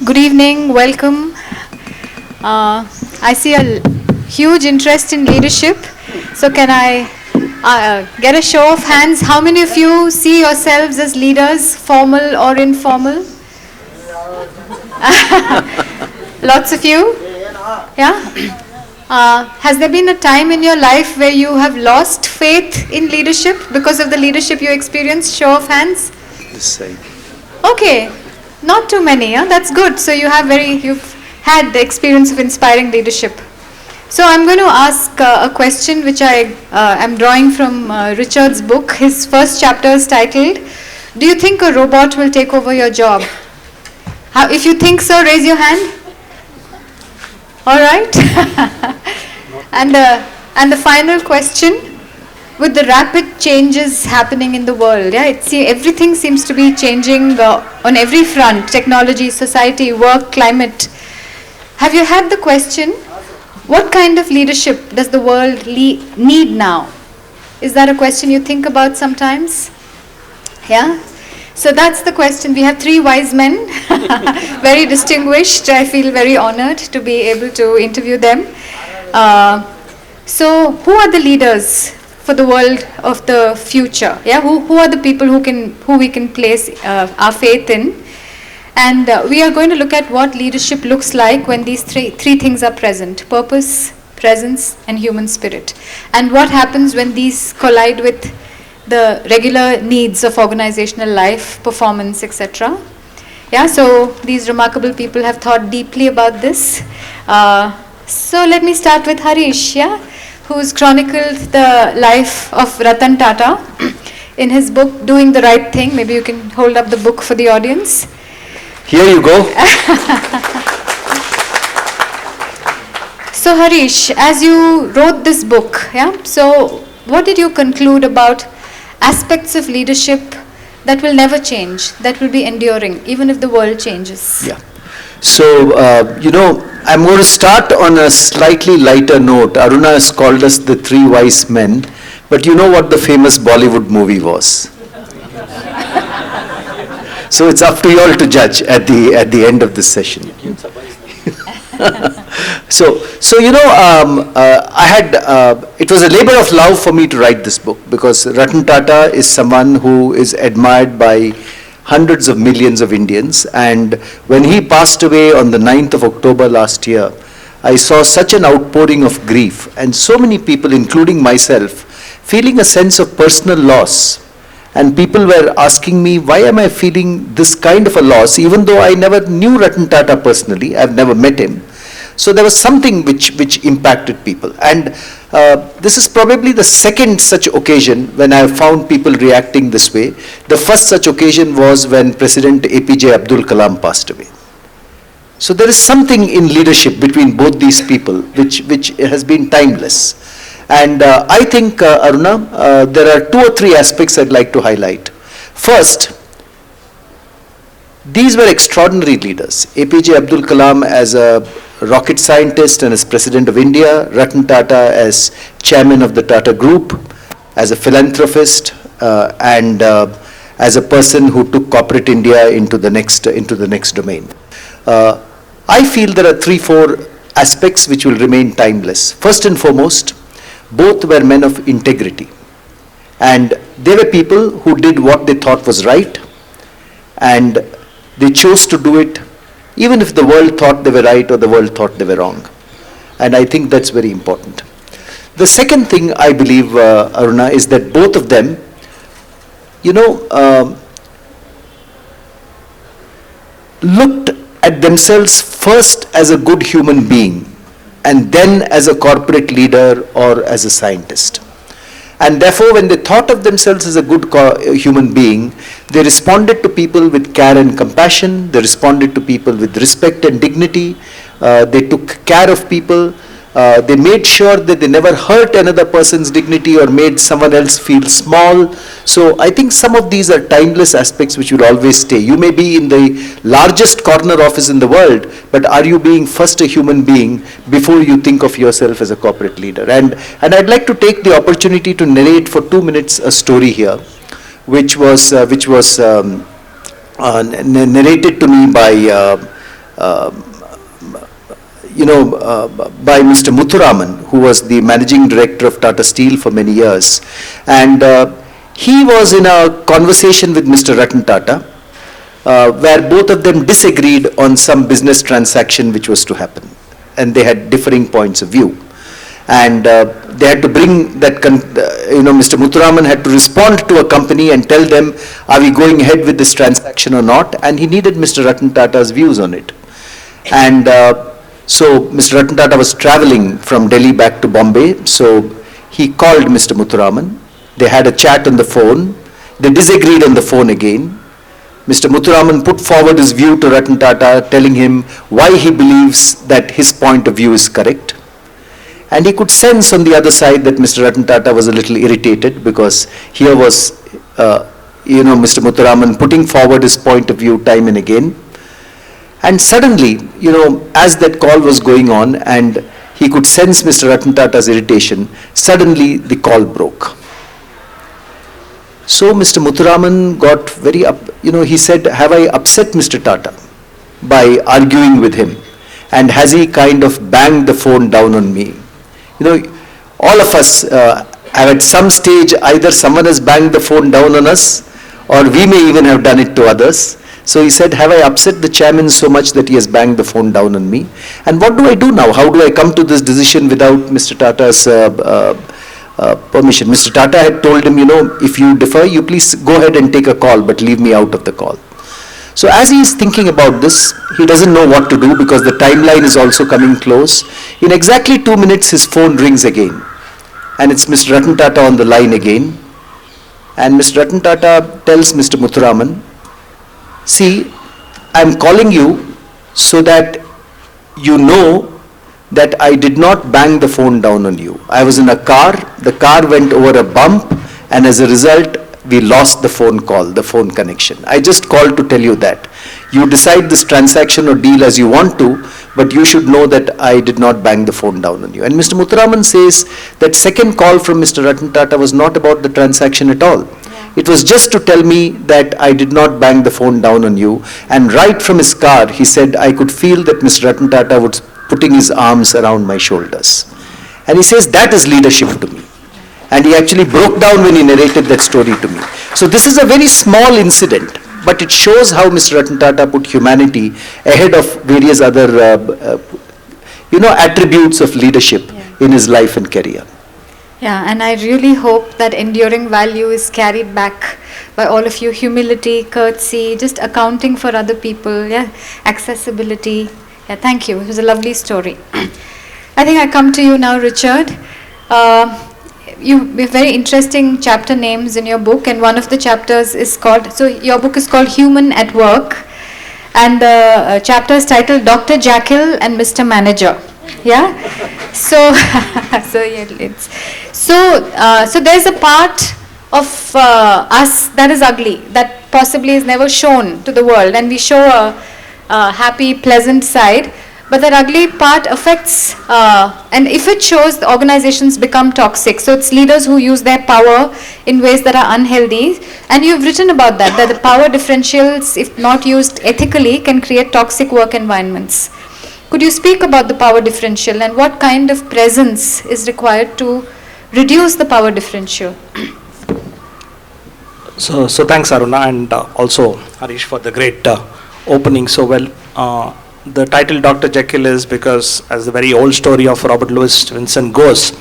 Good evening, welcome. I see a huge interest in leadership. So can I get a show of hands? How many of you see yourselves as leaders, formal or informal? Lots of you? Yeah? Has there been a time in your life where you have lost faith in leadership because of the leadership you experienced? Show of hands? The same. Okay, not too many. That's good. So you've had the experience of inspiring leadership. So I'm going to ask a question which I am drawing from Richard's book. His first chapter is titled, "Do you think a robot will take over your job?" If you think so, raise your hand. All right. And the final question, with the rapid changes happening in the world, everything seems to be changing on every front: technology, society, work, climate. Have you had the question, what kind of leadership does the world need now? Is that a question you think about sometimes? Yeah? So that's the question. We have three wise men, very distinguished. I feel very honored to be able to interview them. So who are the leaders for the world of the future? Yeah, who are the people who we can place our faith in? And we are going to look at what leadership looks like when these three things are present: purpose, presence, and human spirit. And what happens when these collide with the regular needs of organizational life, performance, etc. Yeah, so these remarkable people have thought deeply about this. So let me start with Harish, who's chronicled the life of Ratan Tata in his book, Doing the Right Thing. Maybe you can hold up the book for the audience. Here you go. So Harish, as you wrote this book, so what did you conclude about aspects of leadership that will never change, that will be enduring, even if the world changes? Yeah. So, I'm going to start on a slightly lighter note. Aruna has called us the three wise men, but you know what the famous Bollywood movie was? So it's up to you all to judge at the end of this session. It was a labor of love for me to write this book, because Ratan Tata is someone who is admired by hundreds of millions of Indians, and when he passed away on the 9th of October last year, I saw such an outpouring of grief, and so many people, including myself, feeling a sense of personal loss. And people were asking me, why am I feeling this kind of a loss, even though I never knew Ratan Tata personally, I've never met him. So there was something which impacted people. And this is probably the second such occasion when I found people reacting this way. The first such occasion was when President APJ Abdul Kalam passed away. So there is something in leadership between both these people which has been timeless. And I think, Aruna, there are two or three aspects I'd like to highlight. First, these were extraordinary leaders. APJ Abdul Kalam as a rocket scientist and as President of India, Ratan Tata as chairman of the Tata Group, as a philanthropist, and as a person who took corporate India into the next domain. I feel there are 3-4 aspects which will remain timeless. First and foremost, both were men of integrity, and they were people who did what they thought was right, and they chose to do it even if the world thought they were right or the world thought they were wrong. And I think that's very important. The second thing I believe, Aruna, is that both of them, looked at themselves first as a good human being, and then as a corporate leader or as a scientist. And therefore, when they thought of themselves as a good human being, they responded to people with care and compassion, they responded to people with respect and dignity, they took care of people, they made sure that they never hurt another person's dignity or made someone else feel small. So I think some of these are timeless aspects which will always stay. You may be in the largest corner office in the world, but are you being first a human being before you think of yourself as a corporate leader? And I'd like to take the opportunity to narrate for 2 minutes a story here, which was narrated to me by by Mr. Muthuraman, who was the managing director of Tata Steel for many years. And he was in a conversation with Mr. Ratan Tata, where both of them disagreed on some business transaction which was to happen. And they had differing points of view. And they had to bring that, Mr. Muthuraman had to respond to a company and tell them, are we going ahead with this transaction or not? And he needed Mr. Ratan Tata's views on it. And so Mr. Ratan Tata was traveling from Delhi back to Bombay. So he called Mr. Muthuraman. They had a chat on the phone. They disagreed on the phone again. Mr. Muthuraman put forward his view to Ratan Tata, telling him why he believes that his point of view is correct. And he could sense on the other side that Mr. Ratan Tata was a little irritated, because here was, Mr. Muthuraman putting forward his point of view time and again. And suddenly, as that call was going on and he could sense Mr. Ratan Tata's irritation, suddenly the call broke. So Mr. Muthuraman got very he said, have I upset Mr. Tata by arguing with him? And has he kind of banged the phone down on me? All of us have at some stage, either someone has banged the phone down on us, or we may even have done it to others. So he said, have I upset the chairman so much that he has banged the phone down on me? And what do I do now? How do I come to this decision without Mr. Tata's permission? Mr. Tata had told him, if you defer, you please go ahead and take a call, but leave me out of the call. So as he is thinking about this, he doesn't know what to do, because the timeline is also coming close. In exactly 2 minutes, his phone rings again. And it's Mr. Ratan Tata on the line again. And Mr. Ratan Tata tells Mr. Muthuraman, see, I'm calling you so that you know that I did not bang the phone down on you. I was in a car, the car went over a bump, and as a result, we lost the phone call, the phone connection. I just called to tell you that. You decide this transaction or deal as you want to, but you should know that I did not bang the phone down on you. And Mr. Muthuraman says that second call from Mr. Ratan Tata was not about the transaction at all. Yeah. It was just to tell me that I did not bang the phone down on you. And right from his car, he said, I could feel that Mr. Ratan Tata was putting his arms around my shoulders. And he says, that is leadership to me. And he actually broke down when he narrated that story to me. So this is a very small incident, but it shows how Mr. Ratan Tata put humanity ahead of various other, attributes of leadership in his life and career. Yeah, and I really hope that enduring value is carried back by all of you. Humility, courtesy, just accounting for other people, accessibility. Yeah, thank you. It was a lovely story. I think I come to you now, Richard. You have very interesting chapter names in your book, and one of the chapters is called, so your book is called Human at Work, and the chapter is titled Dr. Jekyll and Mr. Manager. Yeah? So, so there's a part of us that is ugly, that possibly is never shown to the world, and we show a happy, pleasant side. But that ugly part affects, and if it shows, the organizations become toxic. So it's leaders who use their power in ways that are unhealthy. And you've written about that the power differentials, if not used ethically, can create toxic work environments. Could you speak about the power differential and what kind of presence is required to reduce the power differential? So thanks, Aruna, and also Harish for the great opening so well. The title Dr. Jekyll is because, as the very old story of Robert Louis Stevenson goes,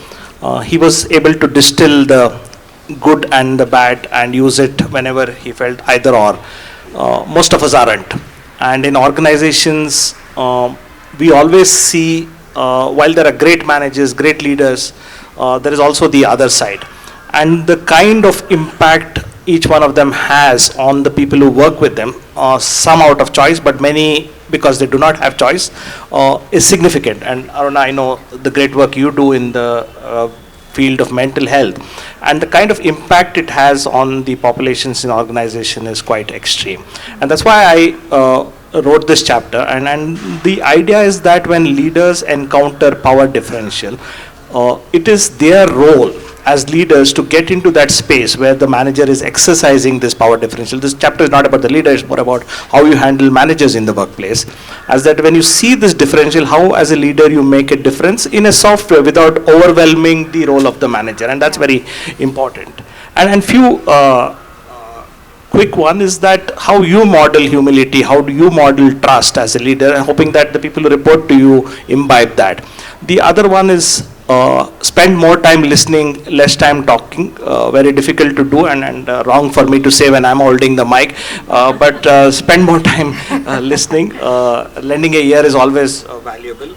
he was able to distill the good and the bad and use it whenever he felt either or. Most of us aren't. And in organizations, we always see, while there are great managers, great leaders, there is also the other side. And the kind of impact each one of them has on the people who work with them, some out of choice, but many because they do not have choice, is significant. And Aruna, I know the great work you do in the field of mental health, and the kind of impact it has on the populations in organization is quite extreme. And that's why I wrote this chapter. And the idea is that when leaders encounter power differential, it is their role as leaders to get into that space where the manager is exercising this power differential. This chapter is not about the leader, it's more about how you handle managers in the workplace. As that when you see this differential, how as a leader you make a difference in a software without overwhelming the role of the manager, and that's very important. And few quick one is that how you model humility, how do you model trust as a leader, and hoping that the people who report to you imbibe that. The other one is spend more time listening, less time talking. Very difficult to do, and wrong for me to say when I'm holding the mic. But spend more time listening. Lending a ear is always valuable.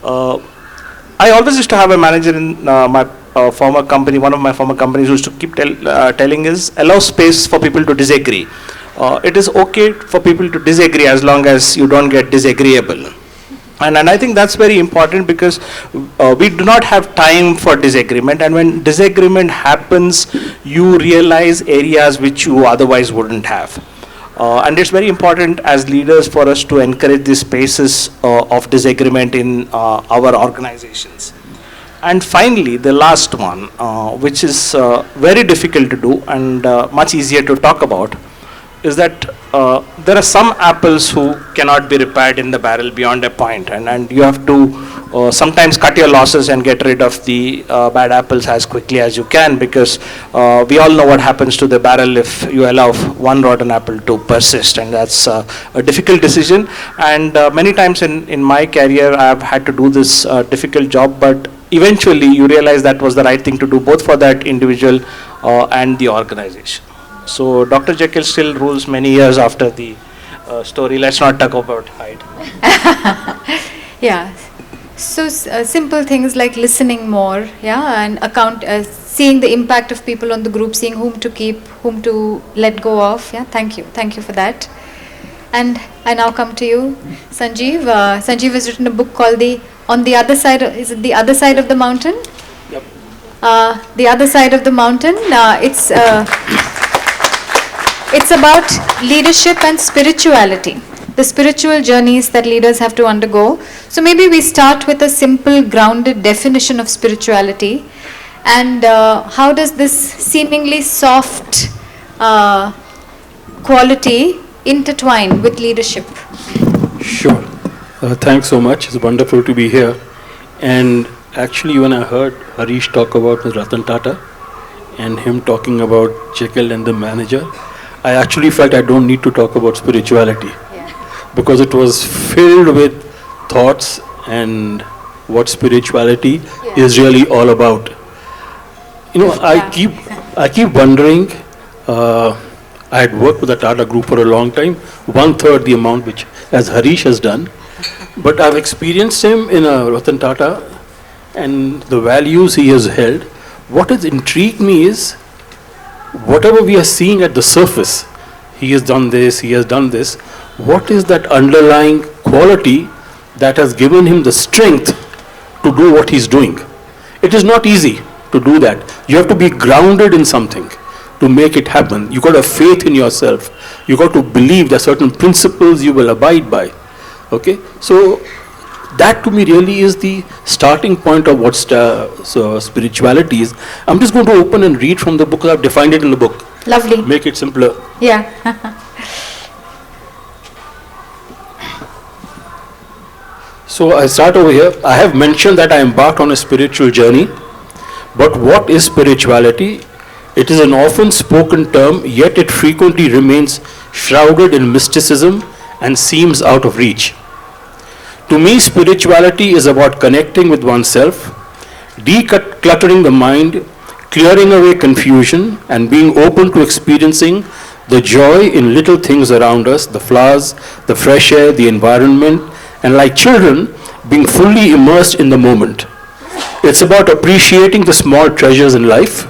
I always used to have a manager in my former company. One of my former companies used to keep telling is allow space for people to disagree. It is okay for people to disagree as long as you don't get disagreeable. And I think that's very important, because we do not have time for disagreement, and when disagreement happens, you realize areas which you otherwise wouldn't have. And it's very important as leaders for us to encourage these spaces of disagreement in our organizations. And finally, the last one, which is very difficult to do and much easier to talk about, is that there are some apples who cannot be repaired in the barrel beyond a point, and you have to sometimes cut your losses and get rid of the bad apples as quickly as you can, because we all know what happens to the barrel if you allow one rotten apple to persist, and that's a difficult decision. And many times in my career I have had to do this difficult job, but eventually you realize that was the right thing to do, both for that individual and the organization. So Dr. Jekyll still rules many years after the story. Let's not talk about Hyde. Yeah. So simple things like listening more, yeah, and seeing the impact of people on the group, seeing whom to keep, whom to let go of. Yeah, thank you for that. And I now come to you, Sanjiv. Sanjiv has written a book called On the Other Side. Is it The Other Side of the Mountain? Yep. The Other Side of the Mountain. It's about leadership and spirituality, the spiritual journeys that leaders have to undergo. So maybe we start with a simple, grounded definition of spirituality, and how does this seemingly soft quality intertwine with leadership? Sure. Thanks so much. It's wonderful to be here. And actually, when I heard Harish talk about Ratan Tata and him talking about Jekyll and the manager, I actually felt I don't need to talk about spirituality, because it was filled with thoughts and what spirituality is really all about. You know, I keep wondering. I had worked with the Tata Group for a long time, 1/3 the amount which as Harish has done, but I've experienced him in Ratan Tata and the values he has held. What has intrigued me is, whatever we are seeing at the surface, he has done this, he has done this, what is that underlying quality that has given him the strength to do what he's doing? It is not easy to do that. You have to be grounded in something to make it happen. You got to have faith in yourself. You got to believe that certain principles you will abide by. Okay? So that to me really is the starting point of what spirituality is. I'm just going to open and read from the book, because I've defined it in the book. Lovely. Make it simpler. Yeah. So I start over here. I have mentioned that I embarked on a spiritual journey. But what is spirituality? It is an often spoken term, yet it frequently remains shrouded in mysticism and seems out of reach. To me, spirituality is about connecting with oneself, decluttering the mind, clearing away confusion, and being open to experiencing the joy in little things around us, the flowers, the fresh air, the environment, and like children, being fully immersed in the moment. It's about appreciating the small treasures in life.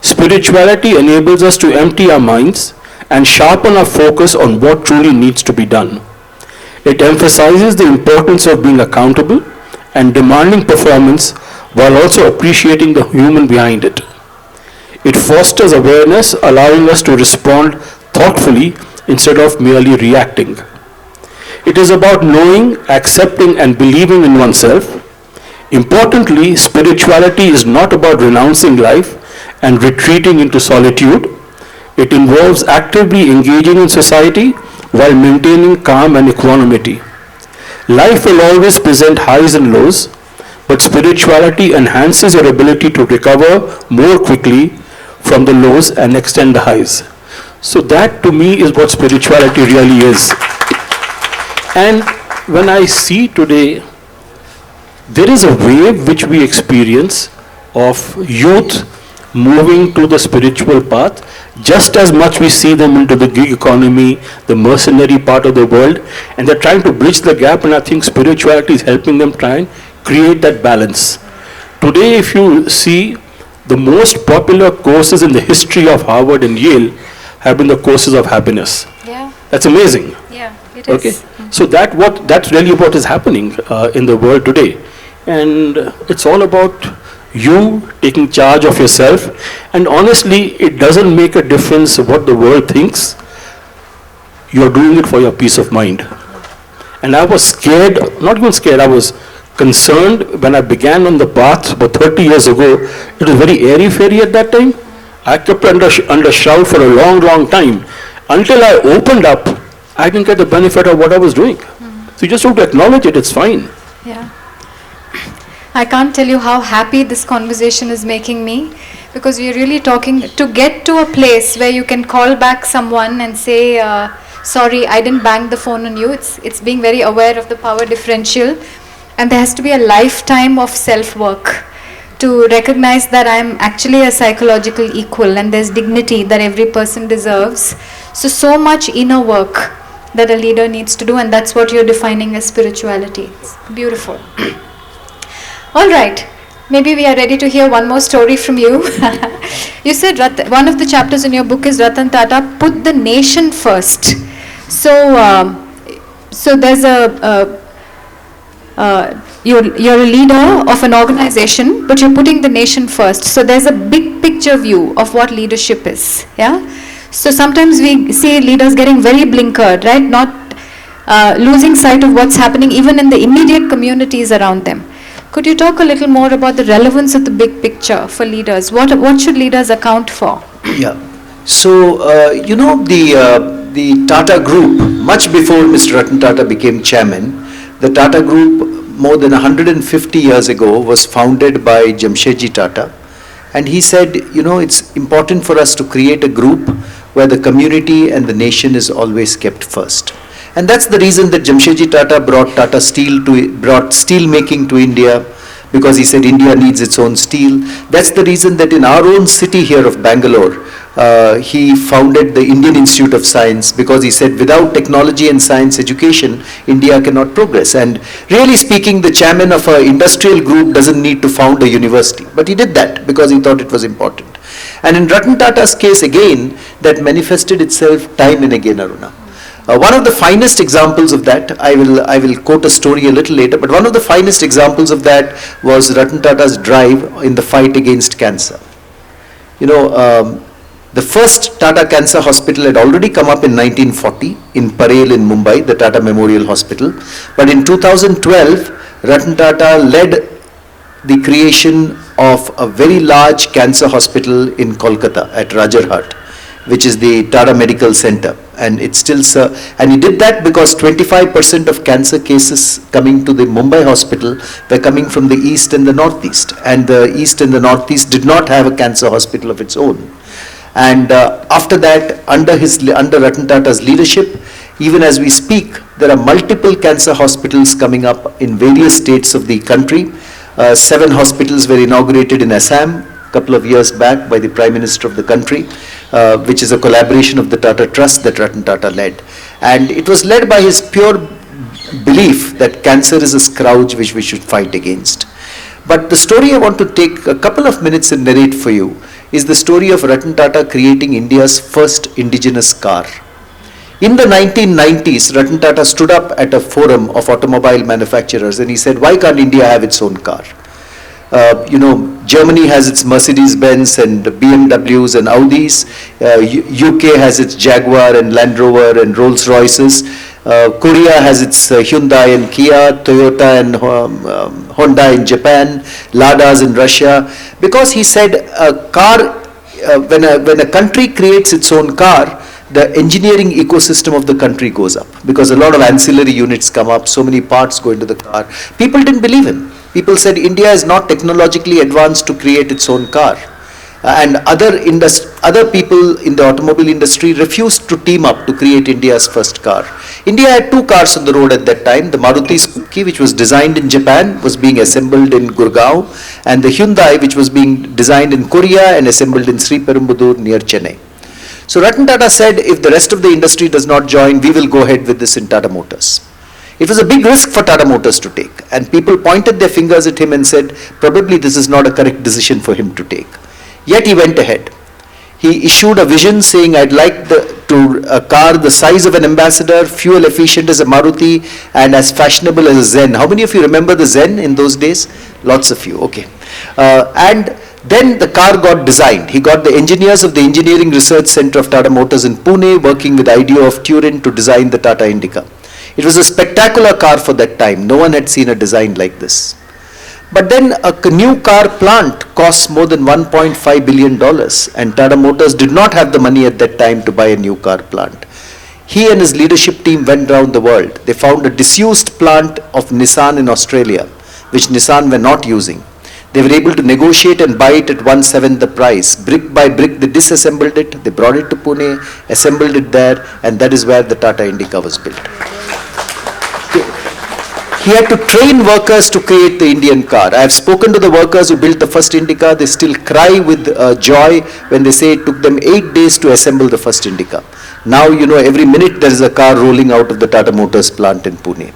Spirituality enables us to empty our minds and sharpen our focus on what truly needs to be done. It emphasizes the importance of being accountable and demanding performance while also appreciating the human behind it. It fosters awareness, allowing us to respond thoughtfully instead of merely reacting. It is about knowing, accepting, and believing in oneself. Importantly, spirituality is not about renouncing life and retreating into solitude. It involves actively engaging in society while maintaining calm and equanimity. Life will always present highs and lows, but spirituality enhances your ability to recover more quickly from the lows and extend the highs. So that to me is what spirituality really is. And when I see today, there is a wave which we experience of youth moving to the spiritual path, just as much we see them into the gig economy, the mercenary part of the world, and they're trying to bridge the gap, and I think spirituality is helping them try and create that balance. Today, if you see, the most popular courses in the history of Harvard and Yale have been the courses of happiness. Yeah. That's amazing. Yeah, it is. Okay, so that's really what is happening in the world today, and it's all about you taking charge of yourself. And honestly, it doesn't make a difference what the world thinks. You're doing it for your peace of mind. And I was scared, not even scared, I was concerned when I began on the path about 30 years ago. It was very airy-fairy at that time. I kept under shroud for a long, long time. Until I opened up, I didn't get the benefit of what I was doing. So you just have to acknowledge it, it's fine. Yeah. I can't tell you how happy this conversation is making me, because we are really talking to get to a place where you can call back someone and say, sorry, I didn't bang the phone on you. It's being very aware of the power differential, and there has to be a lifetime of self-work to recognize that I'm actually a psychological equal and there's dignity that every person deserves. So much inner work that a leader needs to do, and that's what you're defining as spirituality. It's beautiful. All right, maybe we are ready to hear one more story from you. You said one of the chapters in your book is Ratan Tata put the nation first. So there's you're a leader of an organization, but you're putting the nation first. So there's a big picture view of what leadership is. Yeah. So sometimes we see leaders getting very blinkered, right? Not losing sight of what's happening even in the immediate communities around them. Could you talk a little more about the relevance of the big picture for leaders? What should leaders account for? Yeah. So, the Tata Group, much before Mr. Ratan Tata became chairman, the Tata Group more than 150 years ago was founded by Jamshedji Tata. And he said, it's important for us to create a group where the community and the nation is always kept first. And that's the reason that Jamshedji Tata brought steel making to India, because he said India needs its own steel. That's the reason that in our own city here of Bangalore, he founded the Indian Institute of Science, because he said without technology and science education, India cannot progress. And really speaking, the chairman of an industrial group doesn't need to found a university, but he did that because he thought it was important. And in Ratan Tata's case again, that manifested itself time and again, Aruna. One of the finest examples of that, I will quote a story a little later, but one of the finest examples of that was Ratan Tata's drive in the fight against cancer. The first Tata Cancer Hospital had already come up in 1940 in Parel in Mumbai, the Tata Memorial Hospital. But in 2012, Ratan Tata led the creation of a very large cancer hospital in Kolkata at Rajarhat, which is the Tata Medical Center. And it's still, and he did that because 25% of cancer cases coming to the Mumbai hospital were coming from the east and the northeast. And the east and the northeast did not have a cancer hospital of its own. And after that, under Ratan Tata's leadership, even as we speak, there are multiple cancer hospitals coming up in various states of the country. 7 hospitals were inaugurated in Assam a couple of years back by the Prime Minister of the country, which is a collaboration of the Tata Trust that Ratan Tata led. And it was led by his pure belief that cancer is a scourge which we should fight against. But the story I want to take a couple of minutes and narrate for you is the story of Ratan Tata creating India's first indigenous car. In the 1990s, Ratan Tata stood up at a forum of automobile manufacturers and he said, why can't India have its own car? Germany has its Mercedes-Benz and BMWs and Audis. UK has its Jaguar and Land Rover and Rolls-Royces. Korea has its Hyundai and Kia, Toyota and Honda in Japan, Ladas in Russia. Because he said a car, when a country creates its own car, the engineering ecosystem of the country goes up, because a lot of ancillary units come up, so many parts go into the car. People didn't believe him. People said India is not technologically advanced to create its own car. And other people in the automobile industry refused to team up to create India's first car. India had two cars on the road at that time. The Maruti Suzuki, which was designed in Japan, was being assembled in Gurgaon, and the Hyundai, which was being designed in Korea and assembled in Sriperumbudur near Chennai. So Ratan Tata said, if the rest of the industry does not join, we will go ahead with this in Tata Motors. It was a big risk for Tata Motors to take, and people pointed their fingers at him and said, probably this is not a correct decision for him to take. Yet he went ahead. He issued a vision saying, I'd like a car the size of an ambassador, fuel efficient as a Maruti, and as fashionable as a Zen. How many of you remember the Zen in those days? Lots of you, okay. And then the car got designed. He got the engineers of the Engineering Research Center of Tata Motors in Pune working with IDEO of Turin to design the Tata Indica. It was a spectacular car for that time. No one had seen a design like this. But then a new car plant costs more than $1.5 billion, and Tata Motors did not have the money at that time to buy a new car plant. He and his leadership team went around the world. They found a disused plant of Nissan in Australia, which Nissan were not using. They were able to negotiate and buy it at 1/7 the price. Brick by brick, they disassembled it, they brought it to Pune, assembled it there, and that is where the Tata Indica was built. He had to train workers to create the Indian car. I have spoken to the workers who built the first Indica. They still cry with joy when they say it took them 8 days to assemble the first Indica. Now, every minute there is a car rolling out of the Tata Motors plant in Pune.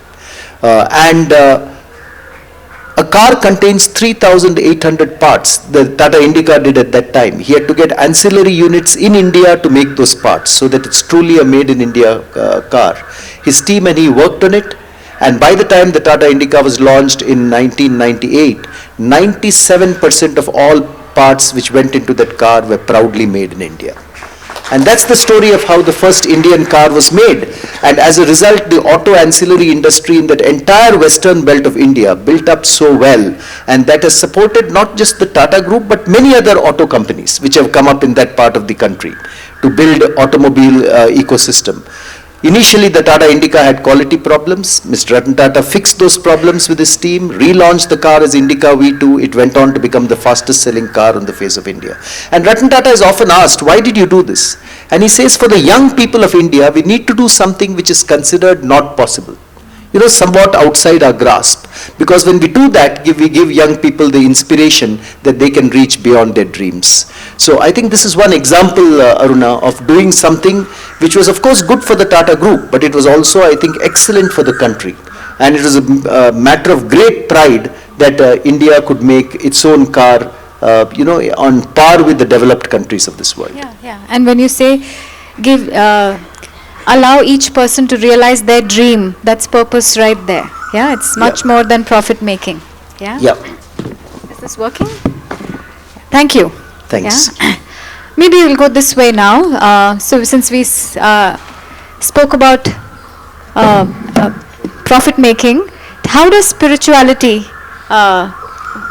A car contains 3,800 parts. The Tata Indica did at that time. He had to get ancillary units in India to make those parts so that it's truly a made in India car. His team and he worked on it. And by the time the Tata Indica was launched in 1998, 97% of all parts which went into that car were proudly made in India. And that's the story of how the first Indian car was made. And as a result, the auto ancillary industry in that entire western belt of India built up so well. And that has supported not just the Tata Group, but many other auto companies which have come up in that part of the country to build automobile ecosystem. Initially, the Tata Indica had quality problems. Mr. Ratan Tata fixed those problems with his team, relaunched the car as Indica V2. It went on to become the fastest selling car on the face of India. And Ratan Tata is often asked, why did you do this? And he says, for the young people of India, we need to do something which is considered not possible. Somewhat outside our grasp. Because when we do that, we give young people the inspiration that they can reach beyond their dreams. So I think this is one example, Aruna, of doing something which was of course good for the Tata Group, but it was also, I think, excellent for the country. And it was a matter of great pride that India could make its own car, on par with the developed countries of this world. Yeah. And when you say allow each person to realize their dream, that's purpose right there. Yeah, it's much more than profit making. Yeah? Yeah. Is this working? Thank you. Thanks. Yeah? Maybe we'll go this way now. So since we spoke about profit making, how does spirituality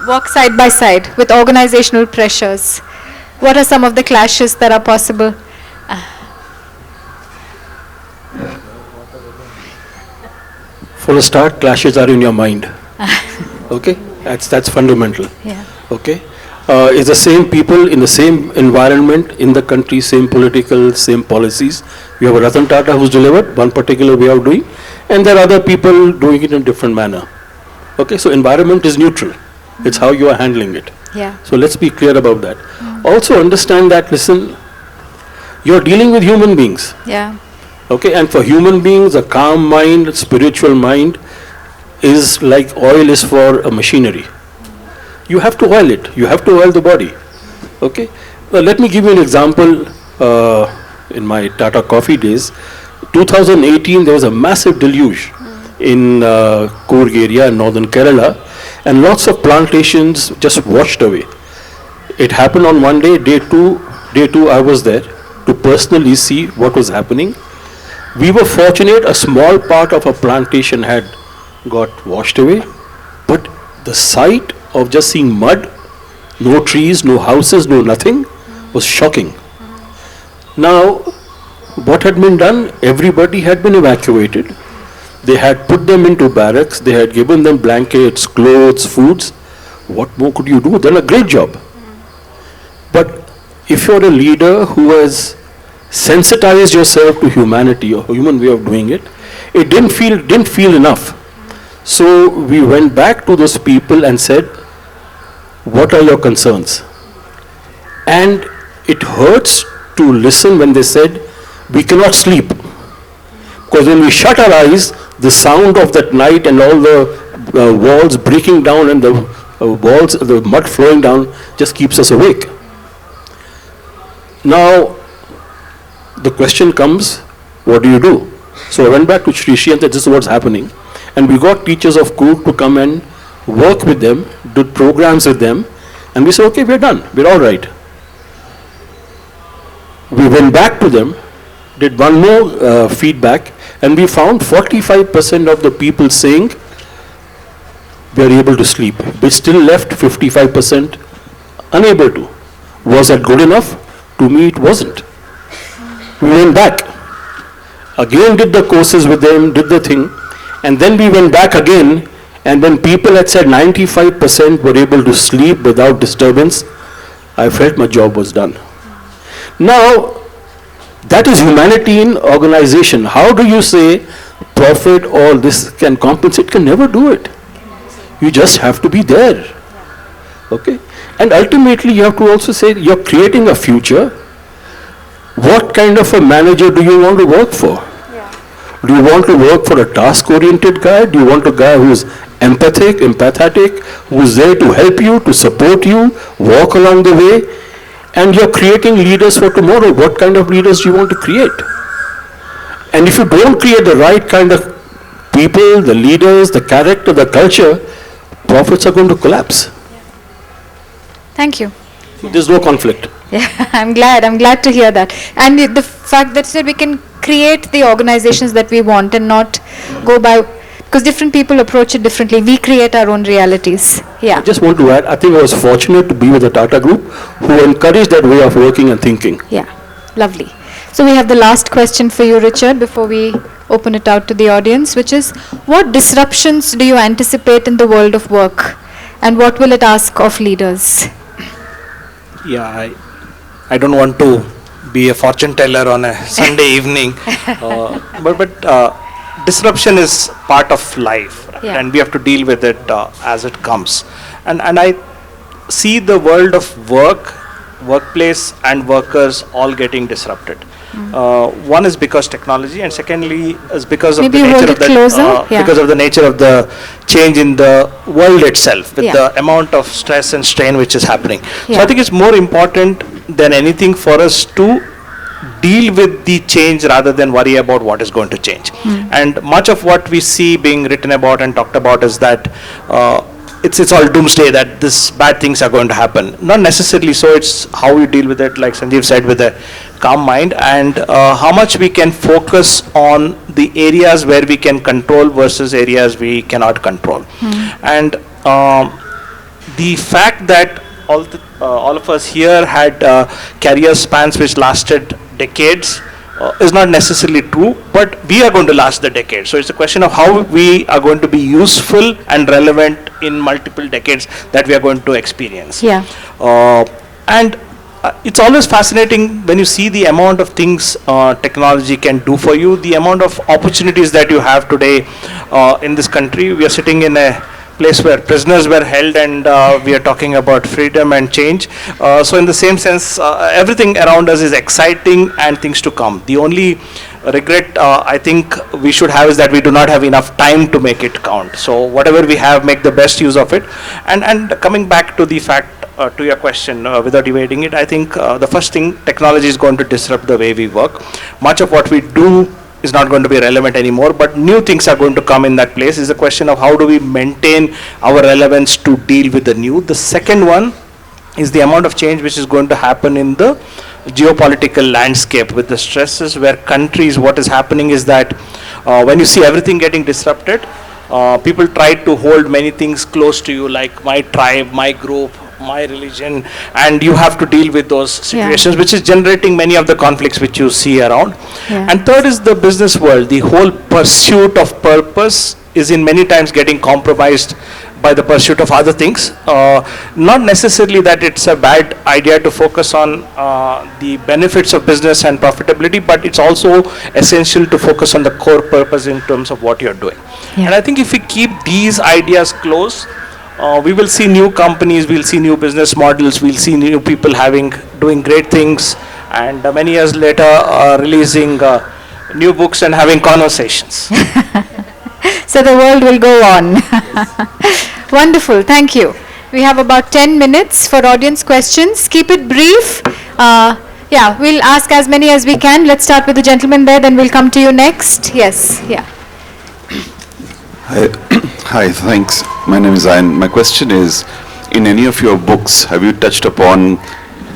work side by side with organizational pressures? What are some of the clashes that are possible? For a start, clashes are in your mind. Okay, that's fundamental. Yeah. Okay, it's the same people in the same environment in the country, same political, same policies. We have a Ratan Tata who's delivered one particular way of doing, and there are other people doing it in a different manner. Okay, so environment is neutral. It's how you are handling it. Yeah. So let's be clear about that. Also understand that, listen, you're dealing with human beings. Yeah. Okay, and for human beings, a calm mind, spiritual mind is like oil is for a machinery. You have to oil it. You have to oil the body. Okay, let me give you an example. In my Tata Coffee days, 2018, there was a massive deluge in Coorg area in northern Kerala, and lots of plantations just washed away. It happened on one day. Day two, I was there to personally see what was happening. We were fortunate, a small part of our plantation had got washed away, but the sight of just seeing mud, no trees, no houses, no nothing, was shocking. Now, what had been done? Everybody had been evacuated. They had put them into barracks, they had given them blankets, clothes, foods. What more could you do? Done a great job. But if you're a leader who has sensitized yourself to humanity or human way of doing it, it didn't feel enough. So we went back to those people and said, what are your concerns? And it hurts to listen when they said, we cannot sleep. Because when we shut our eyes, the sound of that night and all the walls breaking down and the walls, the mud flowing down just keeps us awake. Now, the question comes, what do you do? So I went back to Shrishi and said, this is what's happening. And we got teachers of Cook to come and work with them, did programs with them, and we said, okay, we're done, we're all right. We went back to them, did one more feedback, and we found 45% of the people saying we are able to sleep. We still left 55% unable to. Was that good enough? To me, it wasn't. We went back, again did the courses with them, did the thing, and then we went back again, and when people had said 95% were able to sleep without disturbance, I felt my job was done. Now, that is humanity in organization. How do you say profit or this can compensate? Can never do it. You just have to be there. Okay? And ultimately you have to also say you're creating a future. What kind of a manager do you want to work for? Yeah. Do you want to work for a task-oriented guy? Do you want a guy who's empathetic, who's there to help you, to support you, walk along the way? And you're creating leaders for tomorrow. What kind of leaders do you want to create? And if you don't create the right kind of people, the leaders, the character, the culture, profits are going to collapse. Thank you. There's no conflict. Yeah, I'm glad to hear that. And the fact that we can create the organizations that we want and not go by, because different people approach it differently. We create our own realities. Yeah. I just want to add, I think I was fortunate to be with the Tata Group who encouraged that way of working and thinking. Yeah, lovely. So we have the last question for you, Richard, before we open it out to the audience, which is, what disruptions do you anticipate in the world of work, and what will it ask of leaders? Yeah, I don't want to be a fortune teller on a Sunday evening, but disruption is part of life, right? Yeah. And we have to deal with it as it comes. And I see the world of workplace and workers all getting disrupted. One is because technology, and secondly is because of the nature of the because of the nature of the change in the world itself, with the amount of stress and strain which is happening. So I think it's more important than anything for us to deal with the change rather than worry about what is going to change. And much of what we see being written about and talked about is that it's all doomsday, that this bad things are going to happen. Not necessarily so. It's how we deal with it, like Sanjiv said, with a calm mind, and how much we can focus on the areas where we can control versus areas we cannot control. And the fact that all of us here had career spans which lasted decades is not necessarily true, but we are going to last the decade. So it's a question of how we are going to be useful and relevant in multiple decades that we are going to experience. And it's always fascinating when you see the amount of things technology can do for you, the amount of opportunities that you have today in this country. We are sitting in a place where prisoners were held, and we are talking about freedom and change. So in the same sense, everything around us is exciting and things to come. The only regret I think we should have is that we do not have enough time to make it count. So whatever we have, make the best use of it. And coming back to the fact, to your question, without evading it, I think the first thing, technology is going to disrupt the way we work. Much of what we do is not going to be relevant anymore, but new things are going to come in that place. Is a question of how do we maintain our relevance to deal with the new. The second one is the amount of change which is going to happen in the geopolitical landscape with the stresses where countries, what is happening is that when you see everything getting disrupted, people try to hold many things close to you, like my tribe, my group, my religion, and you have to deal with those situations, which is generating many of the conflicts which you see around. And third is the business world. The whole pursuit of purpose is in many times getting compromised by the pursuit of other things. Not necessarily that it's a bad idea to focus on the benefits of business and profitability, but it's also essential to focus on the core purpose in terms of what you're doing. And I think if we keep these ideas close, we will see new companies, we'll see new business models, we'll see new people doing great things, and many years later releasing new books and having conversations. So the world will go on. Wonderful, thank you. We have about 10 minutes for audience questions. Keep it brief. Yeah, we'll ask as many as we can. Let's start with the gentleman there, then we'll come to you next. Yes, yeah. Hi, thanks. My name is Ayan. My question is, in any of your books, have you touched upon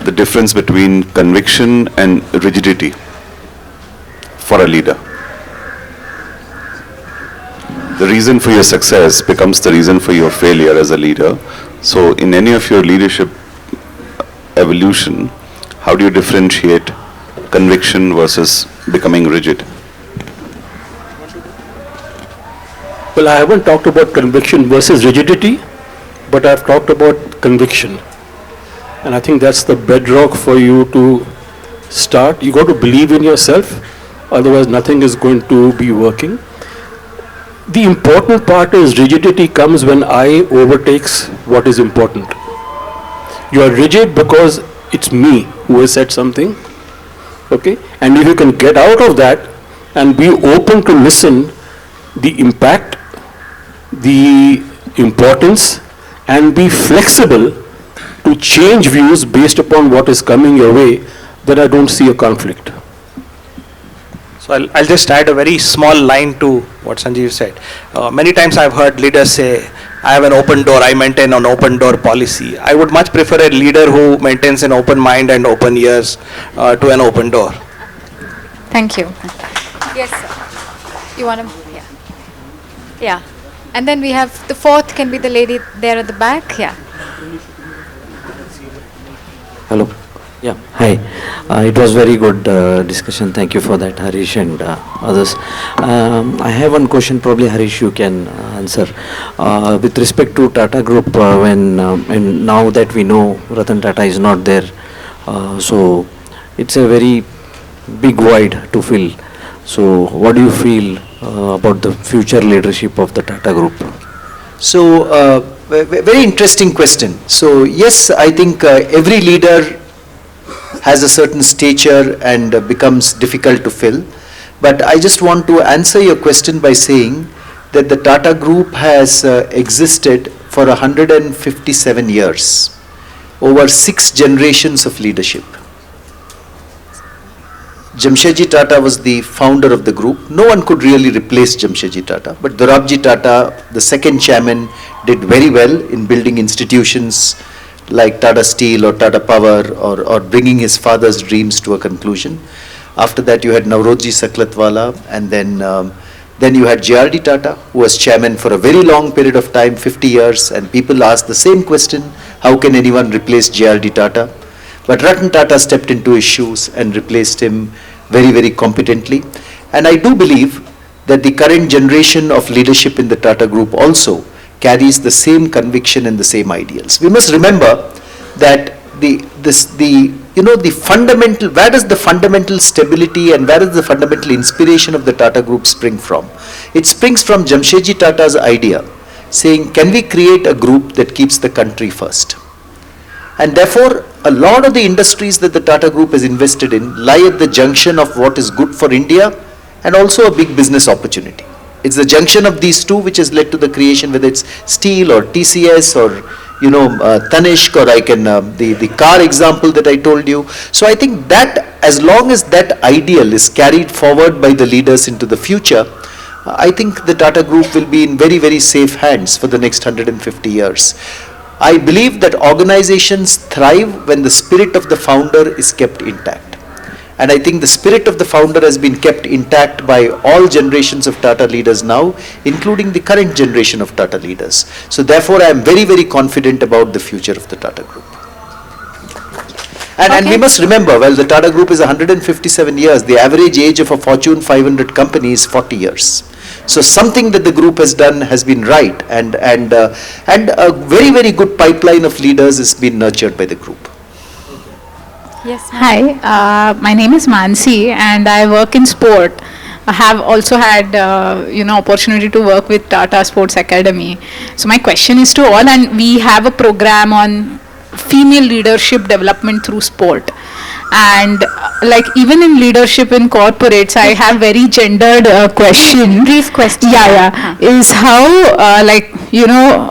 the difference between conviction and rigidity for a leader? The reason for your success becomes the reason for your failure as a leader. So in any of your leadership evolution, how do you differentiate conviction versus becoming rigid? Well, I haven't talked about conviction versus rigidity, but I've talked about conviction. And I think that's the bedrock for you to start. You got to believe in yourself, otherwise nothing is going to be working. The important part is rigidity comes when I overtakes what is important. You are rigid because it's me who has said something, okay? And if you can get out of that and be open to listen, the impact, the importance, and be flexible to change views based upon what is coming your way, then I don't see a conflict. So I'll just add a very small line to what Sanjiv said. Many times I've heard leaders say, I have an open door, I maintain an open door policy. I would much prefer a leader who maintains an open mind and open ears to an open door. Thank you. Yes, sir. You want to? Yeah. Yeah. And then we have the fourth, can be the lady there at the back. Yeah. Hello. Yeah. Hi. It was very good discussion. Thank you for that, Harish and others. I have one question. Probably Harish, you can answer. With respect to Tata Group, and now that we know Ratan Tata is not there, so it's a very big void to fill. So, what do you feel about the future leadership of the Tata Group? So, very interesting question. So, yes, I think every leader has a certain stature and becomes difficult to fill. But I just want to answer your question by saying that the Tata Group has existed for 157 years, over 6 generations of leadership. Jamshedji Tata was the founder of the group. No one could really replace Jamshedji Tata, but Dorabji Tata, the second chairman, did very well in building institutions like Tata Steel or Tata Power, or bringing his father's dreams to a conclusion. After that you had Navroji Saklatwala, and then you had J.R.D. Tata, who was chairman for a very long period of time, 50 years, and people asked the same question, how can anyone replace J.R.D. Tata? But Ratan Tata stepped into his shoes and replaced him very, very competently. And I do believe that the current generation of leadership in the Tata Group also carries the same conviction and the same ideals. We must remember that the fundamental, where does the fundamental stability and where does the fundamental inspiration of the Tata Group spring from? It springs from Jamshedji Tata's idea, saying, can we create a group that keeps the country first? And therefore, a lot of the industries that the Tata Group has invested in lie at the junction of what is good for India and also a big business opportunity. It's the junction of these two which has led to the creation, whether it's steel or TCS or Tanishq, or the car example that I told you. So I think that as long as that ideal is carried forward by the leaders into the future, I think the Tata Group will be in very, very safe hands for the next 150 years. I believe that organizations thrive when the spirit of the founder is kept intact. And I think the spirit of the founder has been kept intact by all generations of Tata leaders now, including the current generation of Tata leaders. So therefore, I am very, very confident about the future of the Tata Group. And we must remember, well, the Tata Group is 157 years. The average age of a Fortune 500 company is 40 years. So something that the group has done has been right, and a very, very good pipeline of leaders has been nurtured by the group. Yes. Hi, my name is Mansi and I work in sport. I have also had, opportunity to work with Tata Sports Academy. So my question is to all, and we have a program on female leadership development through sport. And like even in leadership in corporates, I have very gendered question. Brief question. Yeah. Is how,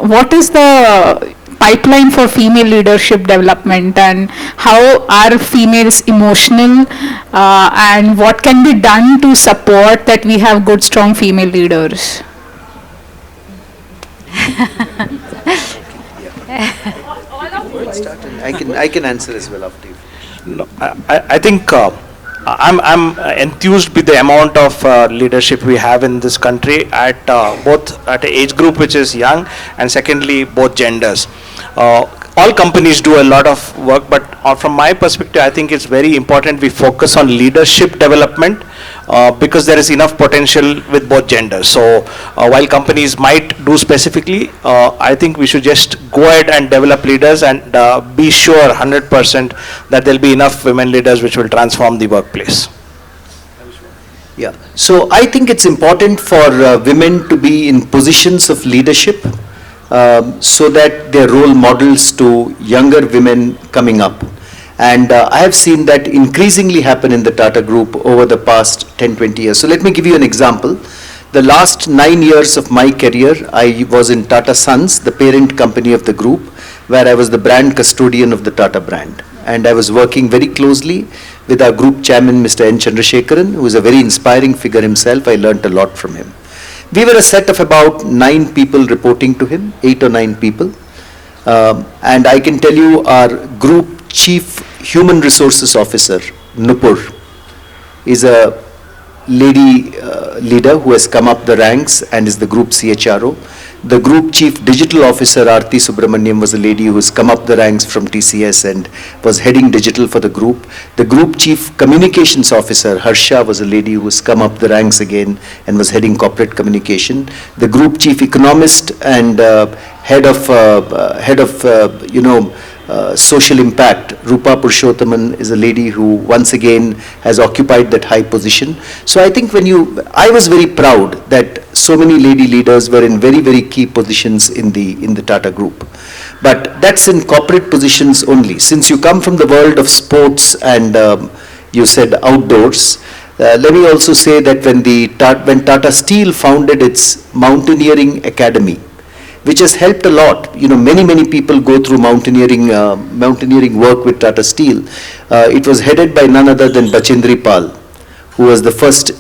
what is the pipeline for female leadership development, and how are females emotional, and what can be done to support that we have good, strong female leaders? I can answer as well after you. No, I think I'm enthused with the amount of leadership we have in this country at both at an age group which is young, and secondly both genders. All companies do a lot of work, but from my perspective, I think it's very important we focus on leadership development because there is enough potential with both genders. So while companies might do specifically, I think we should just go ahead and develop leaders and be sure 100% that there'll be enough women leaders which will transform the workplace. Yeah, so I think it's important for women to be in positions of leadership so that they're role models to younger women coming up. And I have seen that increasingly happen in the Tata Group over the past 10-20 years. So let me give you an example. The last 9 years of my career, I was in Tata Sons, the parent company of the group, where I was the brand custodian of the Tata brand. And I was working very closely with our group chairman, Mr. N. Chandrasekharan, who is a very inspiring figure himself. I learnt a lot from him. We were a set of about 9 people reporting to him, 8 or 9 people. And I can tell you our group Chief Human Resources Officer, Nupur, is a lady leader who has come up the ranks and is the group CHRO. The group Chief Digital Officer, Aarti Subramaniam, was a lady who has come up the ranks from TCS and was heading digital for the group. The group Chief Communications Officer, Harsha, was a lady who has come up the ranks again and was heading corporate communication. The group Chief Economist and head of social impact, Rupa Purushothaman, is a lady who once again has occupied that high position. So I think I was very proud that so many lady leaders were in very, very key positions in the Tata Group. But that's in corporate positions only. Since you come from the world of sports and you said outdoors, let me also say that when Tata Steel founded its Mountaineering Academy, which has helped a lot. Many people go through mountaineering work with Tata Steel. It was headed by none other than Bachendri Pal, who was the first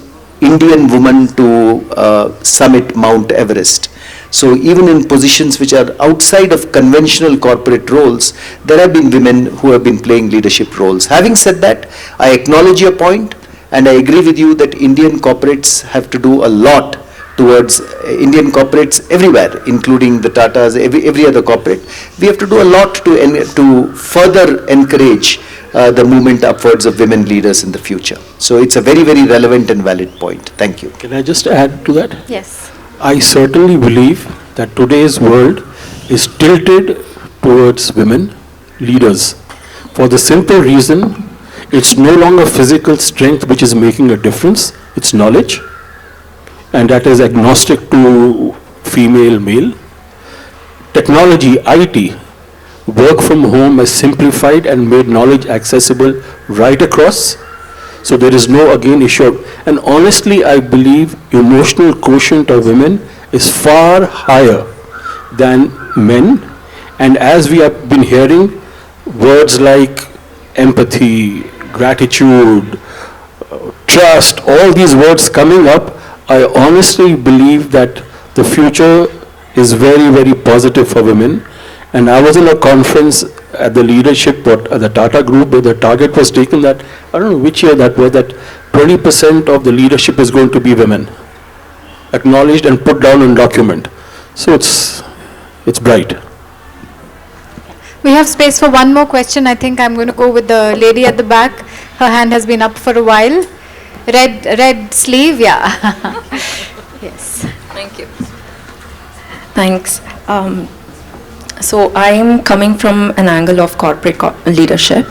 Indian woman to summit Mount Everest. So even in positions which are outside of conventional corporate roles, there have been women who have been playing leadership roles. Having said that, I acknowledge your point, and I agree with you that Indian corporates have to do a lot towards Indian corporates everywhere, including the Tatas, every other corporate. We have to do a lot to further encourage the movement upwards of women leaders in the future. So it's a very, very relevant and valid point. Thank you. Can I just add to that? Yes. I certainly believe that today's world is tilted towards women leaders for the simple reason it's no longer physical strength which is making a difference, it's knowledge. And that is agnostic to female, male. Technology, IT, work from home has simplified and made knowledge accessible right across. So there is no, again, issue. And honestly, I believe emotional quotient of women is far higher than men. And as we have been hearing, words like empathy, gratitude, trust, all these words coming up, I honestly believe that the future is very, very positive for women. And I was in a conference at the leadership, at the Tata Group, where the target was taken that, I don't know which year that was, that 20% of the leadership is going to be women, acknowledged and put down on document. So it's bright. We have space for one more question. I think I'm going to go with the lady at the back. Her hand has been up for a while. Red sleeve, yeah. Yes. Thank you. Thanks. So I am coming from an angle of corporate leadership.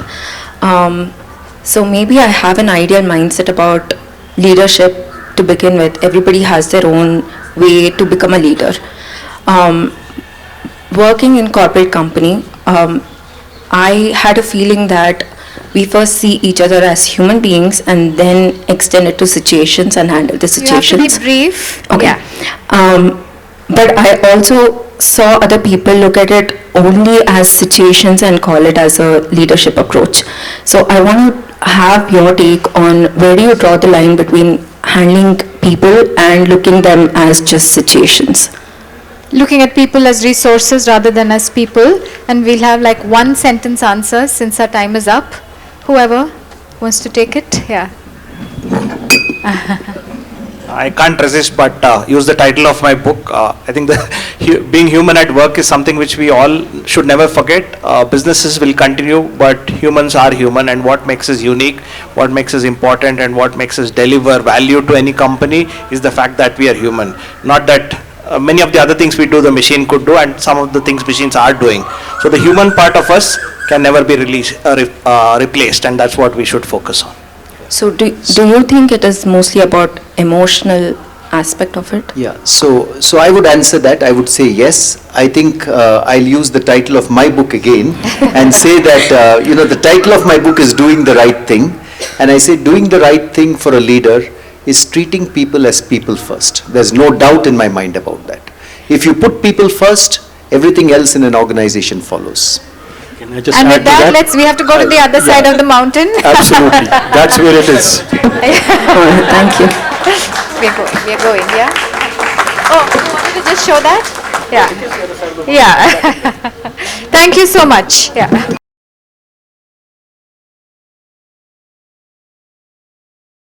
So maybe I have an ideal mindset about leadership to begin with. Everybody has their own way to become a leader. Working in corporate company, I had a feeling that we first see each other as human beings and then extend it to situations and handle the situations. You have to be brief. Okay. Yeah. But I also saw other people look at it only as situations and call it as a leadership approach. So I want to have your take on where do you draw the line between handling people and looking them as just situations? Looking at people as resources rather than as people, and we'll have like one sentence answers since our time is up. Whoever wants to take it, yeah. I can't resist but use the title of my book. I think being human at work is something which we all should never forget. Businesses will continue, but humans are human, and what makes us unique, what makes us important, and what makes us deliver value to any company is the fact that we are human. Not that many of the other things we do the machine could do, and some of the things machines are doing. So the human part of us can never be replaced, and that's what we should focus on. So do you think it is mostly about emotional aspect of it? Yeah, so I would answer that. I would say yes. I think I'll use the title of my book again and say that, the title of my book is Doing the Right Thing. And I say doing the right thing for a leader is treating people as people first. There's no doubt in my mind about that. If you put people first, everything else in an organization follows. Can I just And add with to that, we have to go to the other side of the mountain. Absolutely. That's where it is. Thank you. We're going, yeah? Oh, you wanted to just show that? Yeah. Yeah. Thank you so much. Yeah.